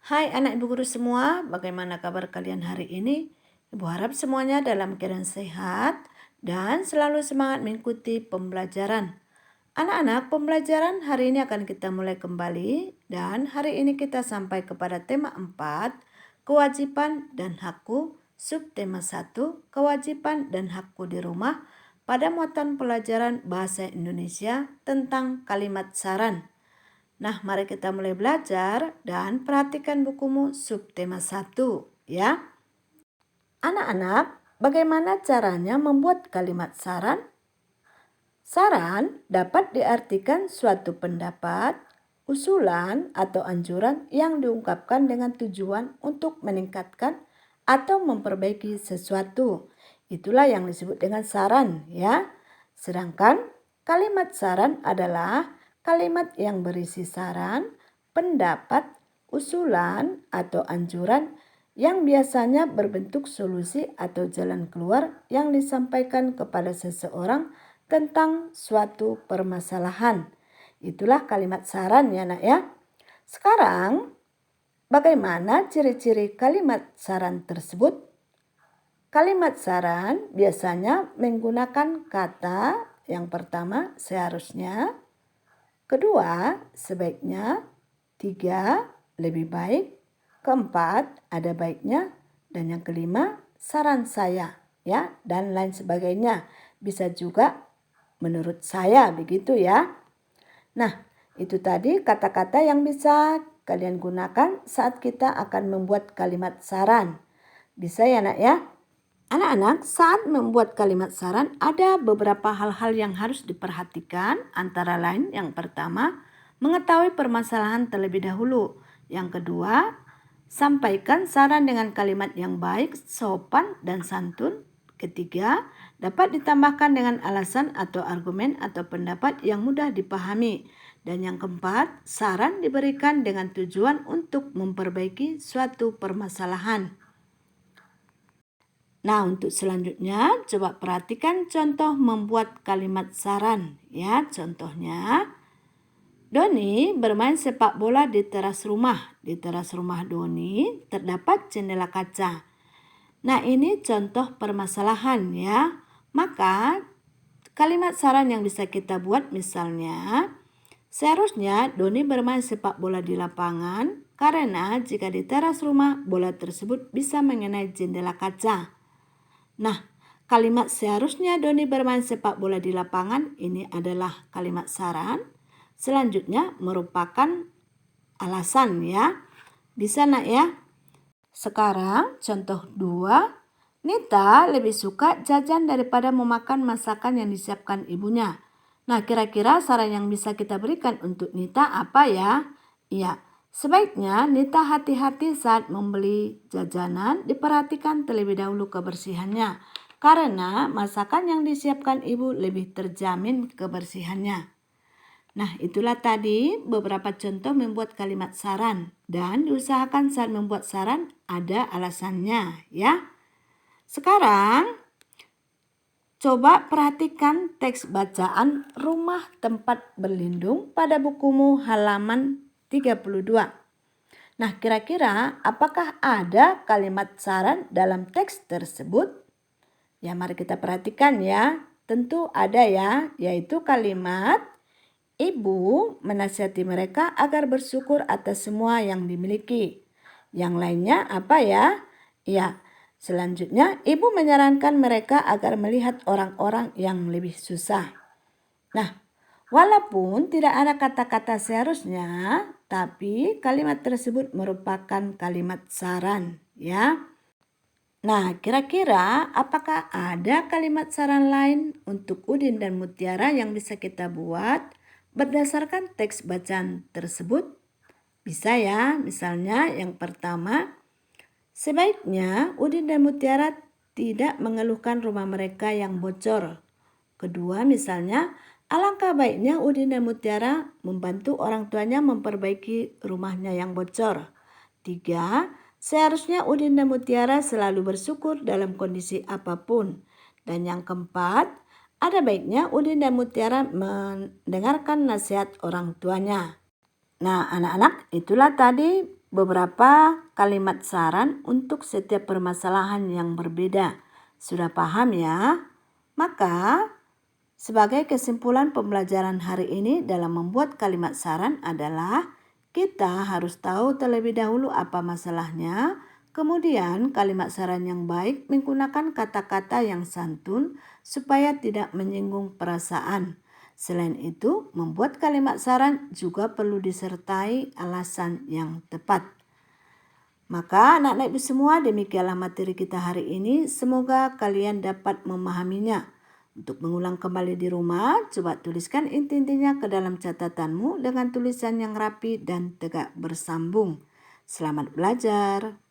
Hai anak ibu guru semua, bagaimana kabar kalian hari ini? Ibu harap semuanya dalam keadaan sehat dan selalu semangat mengikuti pembelajaran. Anak-anak, pembelajaran hari ini akan kita mulai kembali dan hari ini kita sampai kepada tema 4, kewajiban dan hakku, subtema 1, kewajiban dan hakku di rumah pada muatan pelajaran bahasa Indonesia tentang kalimat saran. Nah, mari kita mulai belajar dan perhatikan bukumu subtema 1 ya. Anak-anak, bagaimana caranya membuat kalimat saran? Saran dapat diartikan suatu pendapat, usulan, atau anjuran yang diungkapkan dengan tujuan untuk meningkatkan atau memperbaiki sesuatu. Itulah yang disebut dengan saran ya. Sedangkan kalimat saran adalah kalimat yang berisi saran, pendapat, usulan, atau anjuran yang biasanya berbentuk solusi atau jalan keluar yang disampaikan kepada seseorang tentang suatu permasalahan. Itulah kalimat saran ya nak ya. Sekarang bagaimana ciri-ciri kalimat saran tersebut? Kalimat saran biasanya menggunakan kata yang pertama seharusnya, kedua sebaiknya, tiga lebih baik, keempat ada baiknya, dan yang kelima saran saya ya dan lain sebagainya. Bisa juga menurut saya begitu ya. Nah, itu tadi kata-kata yang bisa kalian gunakan saat kita akan membuat kalimat saran. Bisa ya nak ya? Anak-anak, saat membuat kalimat saran ada beberapa hal-hal yang harus diperhatikan, antara lain yang pertama, mengetahui permasalahan terlebih dahulu. Yang kedua, sampaikan saran dengan kalimat yang baik, sopan, dan santun. Ketiga, dapat ditambahkan dengan alasan atau argumen atau pendapat yang mudah dipahami. Dan yang keempat, saran diberikan dengan tujuan untuk memperbaiki suatu permasalahan. Nah, untuk selanjutnya coba perhatikan contoh membuat kalimat saran ya. Contohnya, Doni bermain sepak bola di teras rumah. Di teras rumah Doni terdapat jendela kaca. Nah, ini contoh permasalahan ya. Maka kalimat saran yang bisa kita buat misalnya, seharusnya Doni bermain sepak bola di lapangan karena jika di teras rumah bola tersebut bisa mengenai jendela kaca. Nah, kalimat seharusnya Doni bermain sepak bola di lapangan ini adalah kalimat saran. Selanjutnya merupakan alasan ya. Bisa nak ya? Sekarang contoh 2. Nita lebih suka jajan daripada memakan masakan yang disiapkan ibunya. Nah, kira-kira saran yang bisa kita berikan untuk Nita apa ya? Iya, sebaiknya Nita hati-hati saat membeli jajanan, diperhatikan terlebih dahulu kebersihannya. Karena masakan yang disiapkan ibu lebih terjamin kebersihannya. Nah, itulah tadi beberapa contoh membuat kalimat saran. Dan diusahakan saat membuat saran ada alasannya ya. Sekarang coba perhatikan teks bacaan Rumah Tempat Berlindung pada bukumu halaman 32. Nah, kira-kira apakah ada kalimat saran dalam teks tersebut? Ya, mari kita perhatikan ya. Tentu ada ya, yaitu kalimat ibu menasihati mereka agar bersyukur atas semua yang dimiliki. Yang lainnya apa ya? Ya, selanjutnya ibu menyarankan mereka agar melihat orang-orang yang lebih susah. Nah, walaupun tidak ada kata-kata seharusnya, tapi kalimat tersebut merupakan kalimat saran ya. Nah, kira-kira apakah ada kalimat saran lain untuk Udin dan Mutiara yang bisa kita buat berdasarkan teks bacaan tersebut? Bisa ya, misalnya yang pertama, sebaiknya Udin dan Mutiara tidak mengeluhkan rumah mereka yang bocor. Kedua, misalnya, alangkah baiknya Udin dan Mutiara membantu orang tuanya memperbaiki rumahnya yang bocor. Tiga, seharusnya Udin dan Mutiara selalu bersyukur dalam kondisi apapun. Dan yang keempat, ada baiknya Udin dan Mutiara mendengarkan nasihat orang tuanya. Nah, anak-anak, itulah tadi beberapa kalimat saran untuk setiap permasalahan yang berbeda. Sudah paham ya? Maka sebagai kesimpulan pembelajaran hari ini dalam membuat kalimat saran adalah kita harus tahu terlebih dahulu apa masalahnya. Kemudian kalimat saran yang baik menggunakan kata-kata yang santun supaya tidak menyinggung perasaan. Selain itu, membuat kalimat saran juga perlu disertai alasan yang tepat. Maka anak-anak ibu semua, demikianlah materi kita hari ini. Semoga kalian dapat memahaminya. Untuk mengulang kembali di rumah, coba tuliskan inti-intinya ke dalam catatanmu dengan tulisan yang rapi dan tegak bersambung. Selamat belajar.